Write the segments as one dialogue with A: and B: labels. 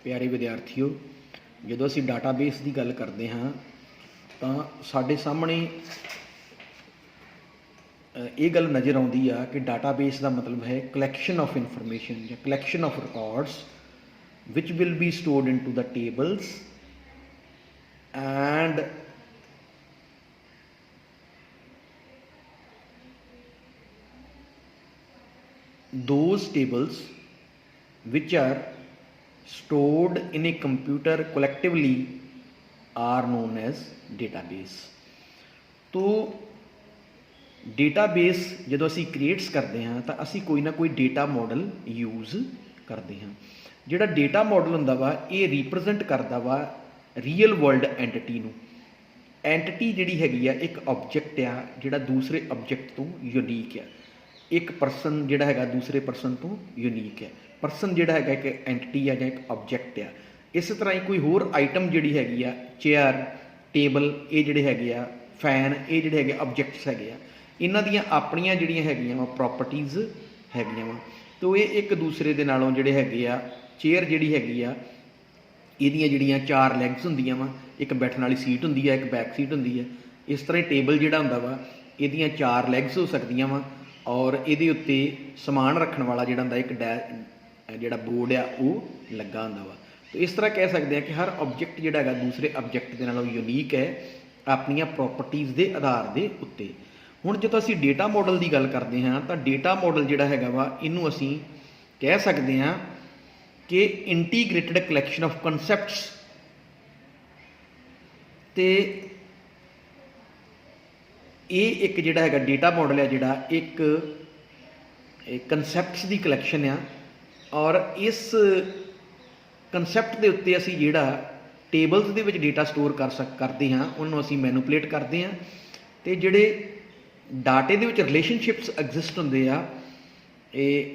A: प्यारे विद्यार्थियों, जो असी डाटाबेस की गल करते हाँ तो साढ़े सामने ये गल नज़र आती है कि डाटाबेस का मतलब है कलैक्शन ऑफ इनफॉर्मेशन या collection of records which will be stored into the tables and those tables which are stored in a computer collectively are known as database। तो डेटाबेस जो असी क्रिएट्स करते हैं तो असी कोई ना कोई डेटा मॉडल यूज़ करते हैं। जिहड़ा डेटा मॉडल हुंदा वा ये रिप्रजेंट करता वा रियल वर्ल्ड एंटिटी नूं। एंटिटी जिहड़ी हैगी आ एक ऑब्जेक्ट आ जिहड़ा दूसरे ऑब्जेक्ट तो यूनीक है। एक परसन जिहड़ा हैगा दूसरे परसन तो यूनीक है। परसन जिहड़ा हैगा एक एंटिटी है या एक ऑब्जेक्ट आ। इस तरह ही कोई होर आइटम जिहड़ी हैगी आ चेयर टेबल ये जिहड़े हैगे आ फैन ये जिहड़े हैगे ऑब्जेक्ट्स हैगे आ इन्हां दियां अपणियां जिहड़ियां हैगियां वा प्रॉपर्टीज़ हैगियां वा। तो ये एक दूसरे दे नालों जिहड़े हैगे आ चेयर जिहड़ी हैगी आ इहदियां जिहड़ियां चार लैग्स हुंदियां वा, एक बैठण वाली सीट हुंदी है, एक बैक सीट हुंदी है। इस तरह टेबल जिहड़ा हुंदा वा इहदियां चार लैग्स हो सकदियां वा और ये उत्ते समान रखण वाला जिहड़ा हुंदा एक जिहड़ा बोर्ड आ वो लगा हुंदा वा। तो इस तरह कह सकते हैं कि हर ऑब्जेक्ट जिहड़ा हैगा दूसरे ऑब्जेक्ट दे नालों यूनीक है अपनियां प्रॉपर्टीज़ के आधार के उत्ते। हुण जो असीं डेटा मॉडल की गल करते हैं तो डेटा मॉडल जिहड़ा हैगा वा इनूं असीं कह सकते हैं कि इंटीग्रेटेड कलैक्शन ऑफ कॉन्सैप्ट्स ते ये एक जिहड़ा हैगा डेटा मॉडल है जिहड़ा एक कंसैप्ट्स की कलैक्शन आ और इस कंसैप्ट के उत्ते असीं जिहड़ा tables they which data store करते हैं उन्होंने असीं मैनुपुलेट करते हैं तो जिहड़े डाटे दे विच रिलेशनशिप्स एग्जिस्ट हुंदे आ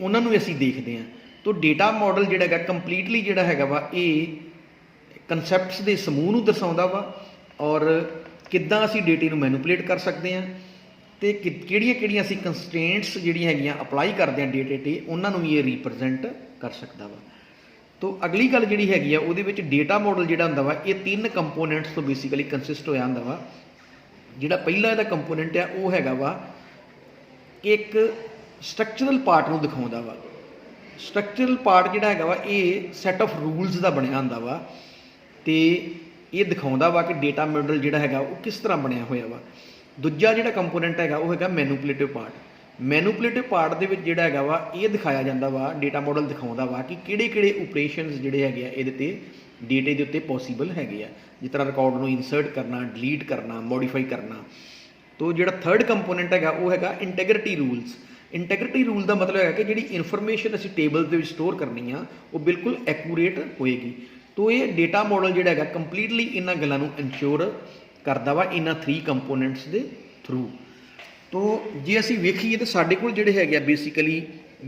A: उन्हां नूं असीं देखते हैं। तो डेटा मॉडल जिहड़ा हैगा कंप्लीटली जिहड़ा हैगा वा ये कंसैप्ट्स के समूह नूं दर्शाउंदा वा और किद्दां असीं डेटे नूं मैनुपुलेट कर सकते हैं तो किहड़ियां असीं कंसट्रेंट्स जिहड़ियां हैगियां अप्लाई करते हैं डेटे ते उन्हां नूं ये रिप्रजेंट कर सकदा वा। तो अगली गल जिहड़ी हैगी आ उहदे विच डेटा मॉडल जिहड़ा हुंदा वा ये 3 कंपोनेंट्स तो बेसिकली कंसिस्ट होया हुंदा वा। जिहड़ा पहला इहदा कंपोनेंट आ वो हैगा वा एक स्ट्रक्चरल पार्ट नूं दिखाउंदा वा। स्ट्रक्चरल पार्ट जिहड़ा हैगा वा ये सैट ऑफ रूल्स दा बणिया हुंदा वा ते ये दिखाउंदा वा कि डेटा मॉडल जिहड़ा हैगा वो किस तरह बणिया होया वा। दूजा जिहड़ा कंपोनेंट हैगा वो हैगा मैनुपुलेटिव पार्ट। मैनुपुलेटिव पार्ट दे विच जिहड़ा हैगा वा ये दिखाया जांदा वा डेटा मॉडल दिखाउंदा वा कि किहड़े-किहड़े ऑपरेशनस जिहड़े हैगे आ इहदे ते डेटे दे उत्ते पॉसीबल हैगे आ। जिस तरह रिकॉर्ड नूं इंसर्ट करना, डिलीट करना, मॉडिफाई करना। तो जिहड़ा थर्ड कंपोनेंट हैगा वो हैगा इंटैग्रिटी रूल्स। इंटैग्रिटी रूल का मतलब है कि जिहड़ी इनफॉर्मेशन असीं टेबल दे विच स्टोर करनी आ वो बिल्कुल एक्यूरेट होएगी। तो ये डेटा मॉडल जिहड़ा हैगा कंप्लीटली इन्हां गल्लां नूं इंश्योर करदा वा इन्हां 3 कंपोनेंट्स दे थ्रू। तो जे असीं वेखीए तो साडे कोल जिहड़े हैगे आ बेसिकली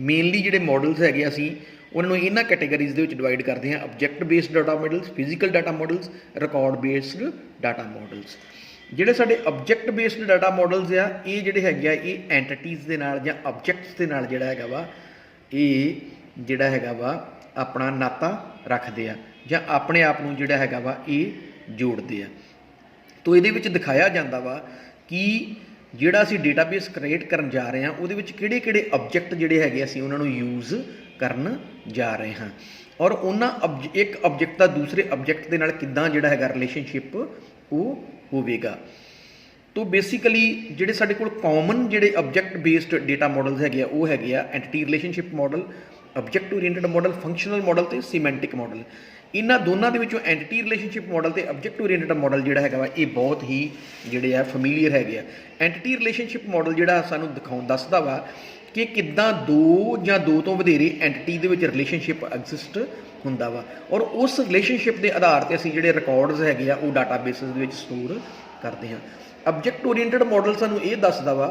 A: मेनली जिहड़े मॉडल्स हैगे असीं उन्हां नूं इन्हां कैटेगरीज़ दे विच डिवाइड करते हैं object based data models, physical data models, record based data models. जिहड़े साडे ऑब्जैक्ट बेस्ड डाटा मॉडल्स आ ये जिहड़े हैगे आ ये एंटिटीज़ दे नाल जां ऑब्जैक्ट्स दे नाल जिहड़ा हैगा वा ये जिहड़ा हैगा वा अपना नाता रखदे आ जां अपने आप नूं जिहड़ा हैगा वा ये जोड़दे आ। तो इहदे विच दिखाया जांदा वा कि जिहड़ा असीं डेटाबेस क्रिएट करन जा रहे हैं उहदे विच किहड़े-किहड़े ऑब्जैक्ट जिहड़े हैगे असीं उहनां नूं यूज़ करन जा रहे हैं और उन्हां एक ऑब्जैक्ट दा दूसरे ऑब्जैक्ट दे नाल किद्दां जिहड़ा हैगा रिलेशनशिप वो होवेगा। तो बेसिकली जिहड़े साडे कोल कॉमन जिहड़े ऑब्जैक्ट बेस्ड डेटा मॉडल्स हैगे आ वो हैगे आ entity relationship model, object oriented model, functional model ते सीमेंटिक मॉडल। इन्हां दोनों दे विचों एंटिटी रिलेशनशिप मॉडल ते ऑब्जैक्ट ओरिएंटेड मॉडल जिहड़ा हैगा वा ये बहुत ही जिहड़े आ फैमिलीयर हैगे आ। एंटिटी रिलेशनशिप मॉडल जिहड़ा सानूं दसदा वा कि किद्दां दो जां दो तो वधेरे एंटिटी दे विच रिलेशनशिप एग्जिस्ट हुंदा वा और उस रिलेशनशिप के आधार पर असीं जिहड़े रिकॉर्ड्स हैगे आ वो डाटाबेसिस दे विच स्टोर करते हैं। ऑब्जैक्ट ओरिएंटेड मॉडल सानूं ये दसदा वा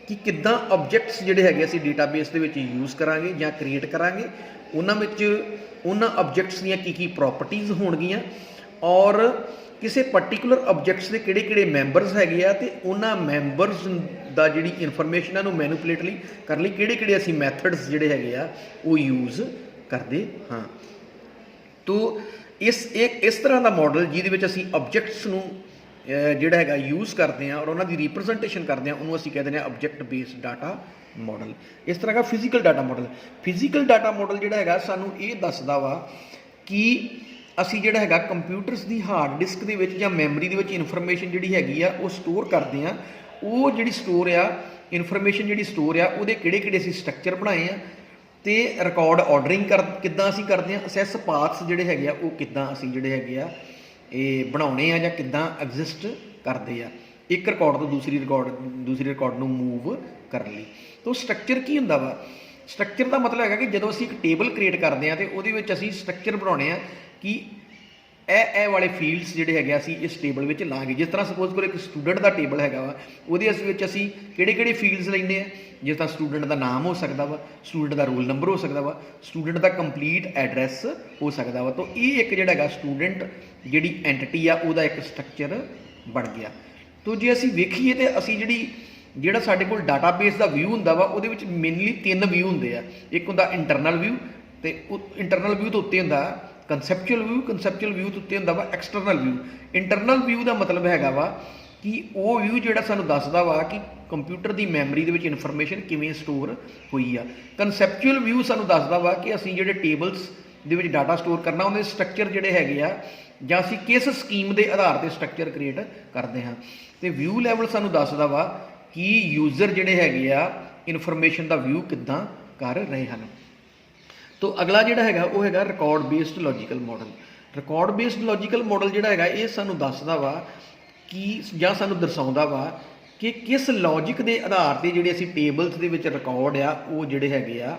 A: कि किद्दां ऑब्जैक्ट्स जिहड़े हैगे असीं डेटाबेस दे विच यूज़ करांगे जां क्रिएट करांगे, उन्हां विच उन्हां ऑब्जैक्ट्स दीयां की प्रॉपर्टीज़ होणगीਆਂ और किसी पर्टिकुलर ऑब्जैक्ट्स के किहड़े-किहड़े मैंबरस हैगे आ ते उन्हां मैंबरस दा जिहड़ी इनफॉर्मेशन आ मैनुपुलेटली करन लई किहड़े-किहड़े असीं मैथड्स जिहड़े हैगे आ वो यूज़ करदे हां। ਤੋ ਇਸ ਤਰ੍ਹਾਂ ਦਾ ਮਾਡਲ ਜਿਹਦੇ ਵਿੱਚ ਅਸੀਂ ਆਬਜੈਕਟਸ ਨੂੰ ਜਿਹੜਾ ਹੈਗਾ ਯੂਜ਼ ਕਰਦੇ ਹਾਂ ਔਰ ਉਹਨਾਂ ਦੀ ਰਿਪਰੈਜ਼ੈਂਟੇਸ਼ਨ ਕਰਦੇ ਹਾਂ, ਉਹਨੂੰ ਅਸੀਂ ਕਹਿੰਦੇ ਨੇ ਆਬਜੈਕਟ ਬੇਸਡ ਡਾਟਾ ਮਾਡਲ। ਇਸ ਤਰ੍ਹਾਂ ਦਾ physical data model. Physical data model ਜਿਹੜਾ ਹੈਗਾ ਸਾਨੂੰ ਇਹ ਦੱਸਦਾ ਵਾ ਕਿ ਅਸੀਂ ਜਿਹੜਾ ਹੈਗਾ ਕੰਪਿਊਟਰਸ ਦੀ ਹਾਰਡ ਡਿਸਕ ਦੇ ਵਿੱਚ ਜਾਂ ਮੈਮਰੀ ਦੇ ਵਿੱਚ ਇਨਫੋਰਮੇਸ਼ਨ ਜਿਹੜੀ ਹੈਗੀ ਆ ਉਹ ਸਟੋਰ ਕਰਦੇ ਆ। ਉਹ ਜਿਹੜੀ ਸਟੋਰ ਆ ਇਨਫੋਰਮੇਸ਼ਨ ਜਿਹੜੀ ਸਟੋਰ ਆ ਉਹਦੇ ਕਿਹੜੇ ਕਿਹੜੇ ਅਸੀਂ ਸਟਰਕਚਰ ਬਣਾਏ ਆ, ਤੇ ਰਿਕਾਰਡ ਆਰਡਰਿੰਗ ਕਿੱਦਾਂ ਅਸੀਂ ਕਰਦੇ ਆ, ਅਸੈਸ ਪਾਥਸ ਜਿਹੜੇ ਹੈਗੇ ਆ ਉਹ ਕਿੱਦਾਂ ਅਸੀਂ ਜਿਹੜੇ ਹੈਗੇ ਆ ਇਹ ਬਣਾਉਣੇ ਆ ਜਾਂ ਕਿੱਦਾਂ ਐਗਜ਼ਿਸਟ ਕਰਦੇ ਆ ਇੱਕ ਰਿਕਾਰਡ ਤੋਂ ਦੂਸਰੀ ਰਿਕਾਰਡ ਨੂੰ ਮੂਵ ਕਰਨ ਲਈ। ਤਾਂ ਸਟਰਕਚਰ ਕੀ ਹੁੰਦਾ ਵਾ? ਸਟਰਕਚਰ ਦਾ ਮਤਲਬ ਹੈਗਾ ਕਿ ਜਦੋਂ ਅਸੀਂ ਇੱਕ ਟੇਬਲ ਕ੍ਰੀਏਟ ਕਰਦੇ ਆ ਤੇ ਉਹਦੇ ਵਿੱਚ ਅਸੀਂ ਸਟਰਕਚਰ ਬਣਾਉਣੇ ਆ ਕਿ ਇਹ ਵਾਲੇ ਫੀਲਡਸ ਜਿਹੜੇ ਹੈਗੇ ਅਸੀਂ ਇਸ ਟੇਬਲ ਵਿੱਚ ਲਾਂਗੇ। ਜਿਸ ਤਰ੍ਹਾਂ ਸਪੋਜ਼ ਕਰੋ ਇੱਕ ਸਟੂਡੈਂਟ ਦਾ ਟੇਬਲ ਹੈਗਾ ਵਾ, ਉਹਦੇ ਵਿੱਚ ਅਸੀਂ ਕਿਹੜੇ ਫੀਲਡਸ ਲੈਂਦੇ ਆ, ਜਿਸ ਤਰ੍ਹਾਂ ਸਟੂਡੈਂਟ ਦਾ ਨਾਮ ਹੋ ਸਕਦਾ ਵਾ, ਸਟੂਡੈਂਟ ਦਾ ਰੋਲ ਨੰਬਰ ਹੋ ਸਕਦਾ ਵਾ, ਸਟੂਡੈਂਟ ਦਾ ਕੰਪਲੀਟ ਐਡਰੈਸ ਹੋ ਸਕਦਾ ਵਾ। ਤਾਂ ਇਹ ਇੱਕ ਜਿਹੜਾ ਹੈਗਾ ਸਟੂਡੈਂਟ ਜਿਹੜੀ ਐਂਟੀਟੀ ਆ ਉਹਦਾ ਇੱਕ ਸਟਰਕਚਰ ਬਣ ਗਿਆ। ਤਾਂ ਜੇ ਅਸੀਂ ਵੇਖੀਏ ਤੇ ਅਸੀਂ ਜਿਹੜਾ ਸਾਡੇ ਕੋਲ ਡਾਟਾਬੇਸ ਦਾ ਵਿਊ ਹੁੰਦਾ ਵਾ ਉਹਦੇ ਵਿੱਚ ਮੇਨਲੀ 3 ਵਿਊ ਹੁੰਦੇ ਆ। ਇੱਕ ਹੁੰਦਾ ਇੰਟਰਨਲ ਵਿਊ, ਤੇ ਇੰਟਰਨਲ ਵਿਊ ਤੋਂ ਉੱਤੇ ਹੁੰਦਾ ਕੰਸੈਪਚੁਅਲ ਵਿਊ ਤੋਂ ਉੱਤੇ ਹੁੰਦਾ ਵਾ ਐਕਸਟਰਨਲ ਵਿਊ। ਇੰਟਰਨਲ ਵਿਊ ਦਾ ਮਤਲਬ ਹੈਗਾ ਵਾ ਕਿ ਉਹ ਵਿਊ ਜਿਹੜਾ ਸਾਨੂੰ ਦੱਸਦਾ ਵਾ ਕਿ ਕੰਪਿਊਟਰ ਦੀ ਮੈਮਰੀ ਦੇ ਵਿੱਚ ਇਨਫੋਰਮੇਸ਼ਨ ਕਿਵੇਂ ਸਟੋਰ ਹੋਈ ਆ। ਕੰਸੈਪਚੁਅਲ ਵਿਊ ਸਾਨੂੰ ਦੱਸਦਾ ਵਾ ਕਿ ਅਸੀਂ ਜਿਹੜੇ ਟੇਬਲਸ ਦੇ ਵਿੱਚ ਡਾਟਾ ਸਟੋਰ ਕਰਨਾ ਉਹਦੇ ਸਟਰਕਚਰ ਜਿਹੜੇ ਹੈਗੇ ਆ ਜਾਂ ਅਸੀਂ ਕਿਸ ਸਕੀਮ ਦੇ ਆਧਾਰ ਤੇ ਸਟਰਕਚਰ ਕ੍ਰੀਏਟ ਕਰਦੇ ਹਾਂ। ਤੇ ਵਿਊ ਲੈਵਲ ਸਾਨੂੰ ਦੱਸਦਾ ਵਾ ਕਿ ਯੂਜ਼ਰ ਜਿਹੜੇ ਹੈਗੇ ਆ ਇਨਫੋਰਮੇਸ਼ਨ ਦਾ ਵਿਊ ਕਿੱਦਾਂ ਕਰ ਰਹੇ ਹਨ। ਤੋ ਅਗਲਾ ਜਿਹੜਾ ਹੈਗਾ ਉਹ ਹੈਗਾ record based logical model. Record based logical model ਜਿਹੜਾ ਹੈਗਾ ਇਹ ਸਾਨੂੰ ਦੱਸਦਾ ਵਾ ਕਿ ਜਾਂ ਸਾਨੂੰ ਦਰਸਾਉਂਦਾ ਵਾ ਕਿ ਕਿਸ ਲੌਜਿਕ ਦੇ ਆਧਾਰ ਤੇ ਜਿਹੜੇ ਅਸੀਂ ਟੇਬਲਸ ਦੇ ਵਿੱਚ ਰਿਕਾਰਡ ਆ ਉਹ ਜਿਹੜੇ ਹੈਗੇ ਆ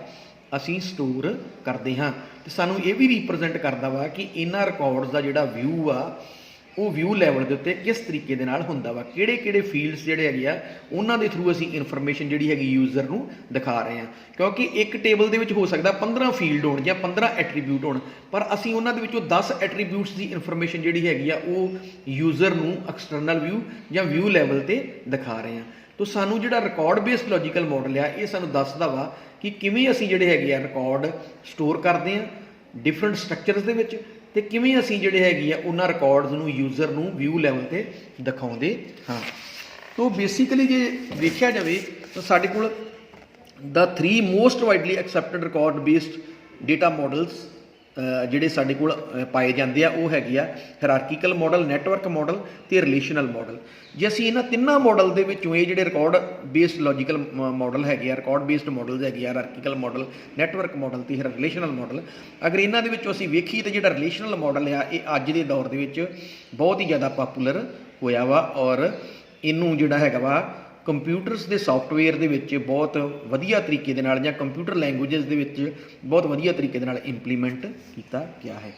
A: ਅਸੀਂ ਸਟੋਰ ਕਰਦੇ ਹਾਂ। ਤੇ ਸਾਨੂੰ ਇਹ ਵੀ ਰਿਪਰੈਜ਼ੈਂਟ ਕਰਦਾ ਵਾ ਕਿ ਇਹਨਾਂ ਰਿਕਾਰਡਸ ਦਾ ਜਿਹੜਾ ਵਿਊ ਆ ਉਹ ਵਿਊ ਲੈਵਲ ਦੇ ਉੱਤੇ ਕਿਸ ਤਰੀਕੇ ਦੇ ਨਾਲ ਹੁੰਦਾ ਵਾ, ਕਿਹੜੇ ਫੀਲਡਸ ਜਿਹੜੇ ਹੈਗੇ ਆ ਉਹਨਾਂ ਦੇ ਥਰੂ ਅਸੀਂ ਇਨਫੋਰਮੇਸ਼ਨ ਜਿਹੜੀ ਹੈਗੀ ਯੂਜ਼ਰ ਨੂੰ ਦਿਖਾ ਰਹੇ ਹਾਂ। ਕਿਉਂਕਿ ਇੱਕ ਟੇਬਲ ਦੇ ਵਿੱਚ ਹੋ ਸਕਦਾ 15 ਫੀਲਡ ਹੋਣ ਜਾਂ 15 ਐਟਰੀਬਿਊਟ ਹੋਣ, ਪਰ ਅਸੀਂ ਉਹਨਾਂ ਦੇ ਵਿੱਚੋਂ 10 ਐਟਰੀਬਿਊਟਸ ਦੀ ਇਨਫੋਰਮੇਸ਼ਨ ਜਿਹੜੀ ਹੈਗੀ ਆ ਉਹ ਯੂਜ਼ਰ ਨੂੰ ਐਕਸਟਰਨਲ ਵਿਊ ਜਾਂ ਵਿਊ ਲੈਵਲ ਤੇ ਦਿਖਾ ਰਹੇ ਹਾਂ। ਤਾਂ ਸਾਨੂੰ ਜਿਹੜਾ ਰਿਕਾਰਡ ਬੇਸਡ ਲੌਜੀਕਲ ਮਾਡਲ ਆ ਇਹ ਸਾਨੂੰ ਦੱਸਦਾ ਵਾ ਕਿ ਕਿਵੇਂ ਅਸੀਂ ਜਿਹੜੇ ਹੈਗੇ ਆ ਰਿਕਾਰਡ ਸਟੋਰ ਕਰਦੇ ਹਾਂ ਡਿਫਰੈਂਟ ਸਟਰਕਚਰਸ ਦੇ ਵਿੱਚ, ਤੇ ਕਿਵੇਂ ਅਸੀਂ ਜਿਹੜੇ ਹੈਗੇ ਆ ਉਹਨਾਂ ਰਿਕਾਰਡਸ ਨੂੰ ਯੂਜ਼ਰ ਨੂੰ ਵਿਊ ਲੈਵਲ ਤੇ ਦਿਖਾਉਂਦੇ ਹਾਂ। ਤਾਂ ਬੇਸਿਕਲੀ ਜੇ ਵੇਖਿਆ ਜਾਵੇ ਤਾਂ ਸਾਡੇ ਕੋਲ ਦਾ 3 most widely accepted record based data models ਜਿਹੜੇ ਸਾਡੇ ਕੋਲ ਪਾਏ ਜਾਂਦੇ ਆ ਉਹ ਹੈਗੇ ਆ ਹਾਇਰਾਰਕੀਕਲ ਮਾਡਲ, ਨੈਟਵਰਕ ਮਾਡਲ ਤੇ ਰਿਲੇਸ਼ਨਲ ਮਾਡਲ। ਜੇ ਅਸੀਂ ਇਹਨਾਂ ਤਿੰਨਾਂ ਮਾਡਲ ਦੇ ਵਿੱਚੋਂ ਇਹ ਜਿਹੜੇ ਰਿਕਾਰਡ ਬੇਸਡ ਲੌਜੀਕਲ ਮਾਡਲ ਹੈਗੇ ਆ, ਰਿਕਾਰਡ ਬੇਸਡ ਮਾਡਲਸ ਹੈਗੇ ਆ, ਹਾਇਰਾਰਕੀਕਲ ਮਾਡਲ, ਨੈਟਵਰਕ ਮਾਡਲ ਤੇ ਰਿਲੇਸ਼ਨਲ ਮਾਡਲ, ਅਗਰ ਇਹਨਾਂ ਦੇ ਵਿੱਚੋਂ ਅਸੀਂ ਵੇਖੀਏ ਤਾਂ ਜਿਹੜਾ ਰਿਲੇਸ਼ਨਲ ਮਾਡਲ ਆ ਇਹ ਅੱਜ ਦੇ ਦੌਰ ਦੇ ਵਿੱਚ ਬਹੁਤ ਹੀ ਜ਼ਿਆਦਾ ਪਾਪੂਲਰ ਹੋਇਆ ਵਾ ਔਰ ਇਹਨੂੰ ਜਿਹੜਾ ਹੈਗਾ ਵਾ ਕੰਪਿਊਟਰਸ ਦੇ ਸੌਫਟਵੇਅਰ ਦੇ ਵਿੱਚ ਬਹੁਤ ਵਧੀਆ ਤਰੀਕੇ ਦੇ ਨਾਲ ਜਾਂ ਕੰਪਿਊਟਰ ਲੈਂਗੁਏਜਸ ਦੇ ਵਿੱਚ ਬਹੁਤ ਵਧੀਆ ਤਰੀਕੇ ਦੇ ਨਾਲ ਇੰਪਲੀਮੈਂਟ ਕੀਤਾ ਗਿਆ ਹੈ।